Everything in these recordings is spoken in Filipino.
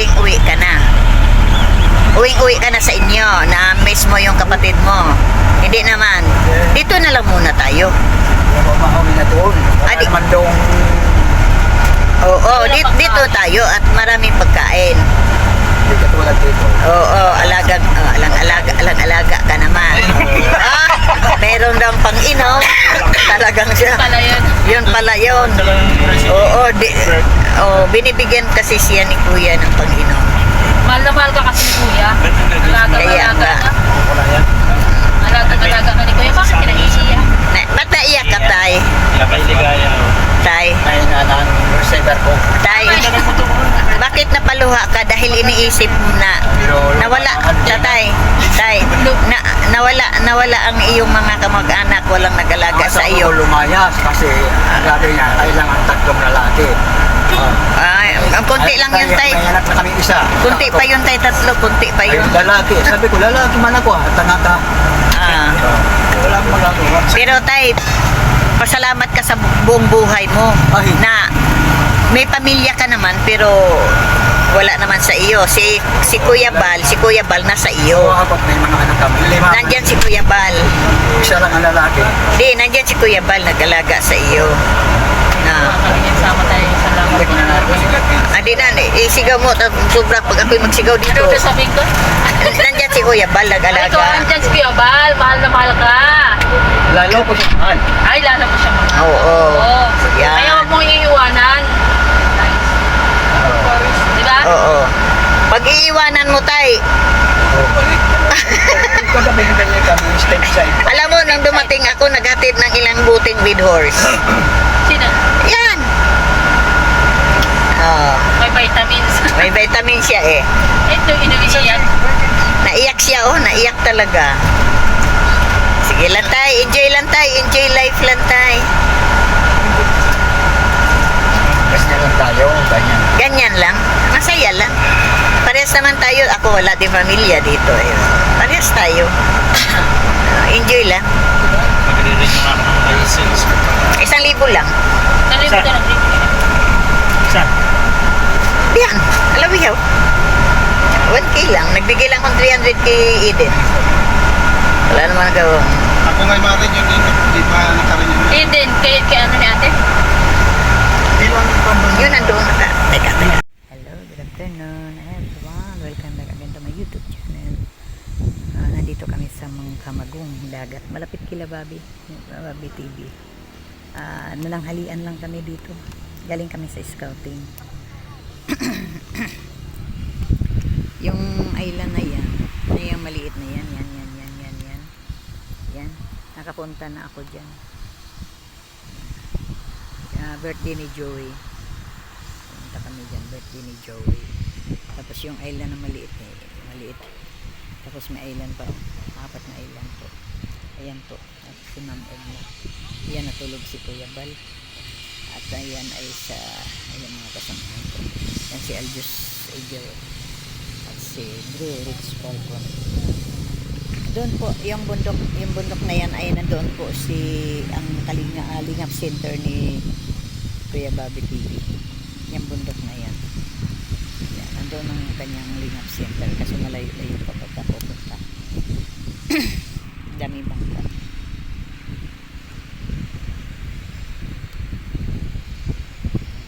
uwing-uwi ka na. Uwing-uwi ka na sa inyo na miss mo yung kapatid mo. Hindi naman. Dito na lang muna tayo. Mauwi na doon. Wala Adi. naman doon. Oo, dito tayo at maraming pagkain. Hindi katulad dito. Oo, alang-alaga ka naman. Meron daw pang-inom. Talagang siya. Pala yun. Yun pala yun. Oo, binibigyan kasi siya ni Kuya ng pang-inom. Mahal na mahal ka kasi ni Kuya. Kaya Alaga-alaga nga. ka. Wala yan. Alaga-alaga ka ni Kuya. Bakit kinaiiyak? Ba't naiyak ka, Tay? Napailigaya. Tay? Ngayon na ng receiver ko. Tay? Bakit napaluha ka dahil iniisip mo na nawala, Tay? Tay, nawala ang iyong mga kamag-anak, walang nag-alaga sa iyo. Ako lumayas kasi sabi niya, kailangan tatlong lalaki. Ay, ang konti lang yun, Tay. May anak na kami isa. Kunti pa yun, Tay, tatlo, kunti pa yun. Ayun, lalaki. Sabi ko, lalaki man ako. Tanga-tanga. Ah. Wala akong magagawa. Pero, Tay, pasalamat ka sa buong buhay mo Ay. na may pamilya ka naman pero wala naman sa iyo. Si Kuya Bal nasa iyo. Oo, kapag may mga anak kami. Lima. Nandyan si Kuya Bal. Isa lang ang lalaki. Di, nandyan si Kuya Bal nag-alaga sa iyo. Na, Kalingin sama tayo sa langat. Hindi ko na natin. di na, isigaw mo, sobra pag ako'y magsigaw dito. Ano ito sabihin ko? Nandyan si Kuya Bal Ay, ikaw nag-alaga. andyan si Kuya Bal. Mahal na mahal ka. Lalo ko siya mahal. Ay, lalo ko siya mahal. Oo. Oo. Yan. Kaya huwag mong iiwanan. Diba? Oo. Pag iiwanan mo, Tay, Kagabi na ganyan kami, step side. alam mo, nang dumating ako, naghatid ng ilang buting with horse. Sino? Yan. Oh, May vitamins. may vitamin siya eh. Ito, inuwiyan. Naiyak siya, naiyak talaga. Sige lang, Tay. Enjoy lang, Tay. Enjoy life lang, Tay. Kasi lang tayo, ganyan. Ganyan lang. Masaya lang. Parehas naman tayo. Ako wala din pamilya dito. Eh. Parehas tayo. Enjoy lang. Magre-renew nga ako ng license. 1,000 lang. Nalimutan na din. Saan? Yan. Alawihaw. 1K lang. Nagbigay lang akong 300 kay Eden. Wala naman nagawa. Ako ngay marin yun dito. Di pa nakarin yun. Eh din, kay ano ni ate? Yun, nandoon naka. Teka. Hello, good afternoon everyone. Welcome back again to my YouTube channel. Nandito kami sa Mangkamagong dagat. Malapit kila Babi TV. Nananghalian lang kami dito. Galing kami sa scouting. Yung island na yan, yung maliit na yan, yan. Nakapunta na ako dyan. Birthday ni Joey. Punta kami dyan, birthday ni Joey. Tapos yung island na maliit. Tapos may island pa, 4 na island po. Ayan po, at si Ma'am Edna. Ayan, natulog si Kuya Bal. At ayan ay sa, ayan mga kasamahan ko. Ayan si Aljus Eagle. At si Drew Rich Falcon. Doon po, yung bundok na yan ay nandoon po ang Kalingap Center ni Kuya Bobby TV. Yung bundok na yan. Yan, nandoon ang kanyang Lingap Center kasi malayo-layo pa pagkapupunta. Dami bangka.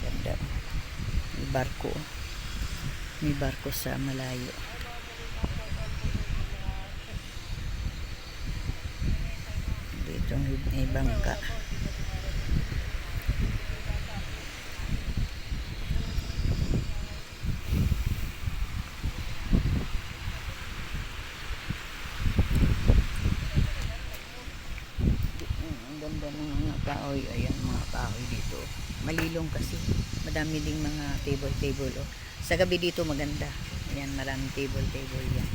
Ganda. May barko sa malayo. Dito may bangka. Ang ganda ng mga kahoy. Ayan, mga kahoy dito. Malilong kasi. Madami ding mga table. Oh. Sa gabi dito maganda. Ayan, maraming table yan.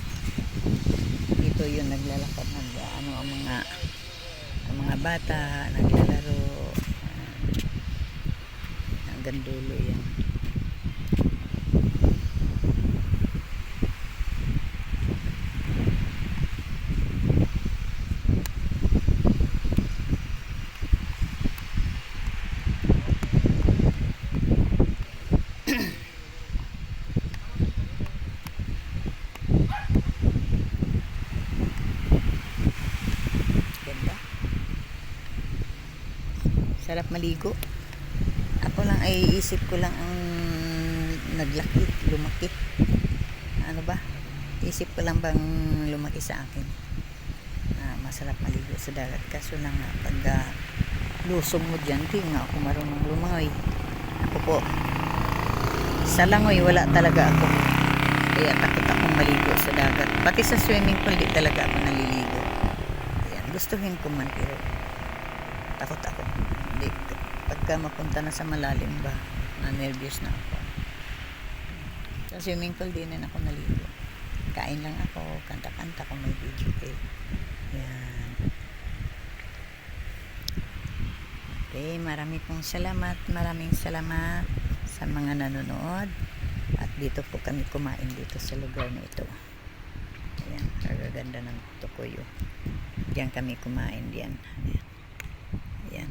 Dito yung naglalakad ang mga bata naglalaro. Hanggang dulo yan. Sarap maligo. Ako lang ay isip ko lang ang lumaki. Ano ba? Isip ko lang bang lumaki sa akin. Masarap maligo sa dagat. Kaso lang nga, pag lusong mo dyan, di nga ako marunong lumangoy. Ako po, sa langoy, wala talaga ako. Kaya takot akong maligo sa dagat. Pati sa swimming pool, di talaga ako naliligo. Ayan, gustuhin ko man, pero takot ako. Hindi, pagka mapunta na sa malalim ba, na-nervous na ako. Sa swimming pool, di na ako naligo. Kain lang ako, kanta-kanta kung may video eh. Yan. Okay, maraming salamat sa mga nanonood. At dito po kami kumain dito sa lugar na ito. Ayan, kagaganda ng Tokoyo. Diyan kami kumain diyan. Ayan.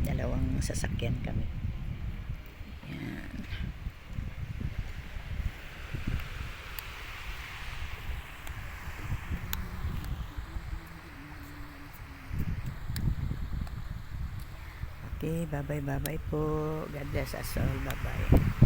Dalawang sasakyan kami. Ayan. Okay, bye-bye po. God bless us all. Bye-bye.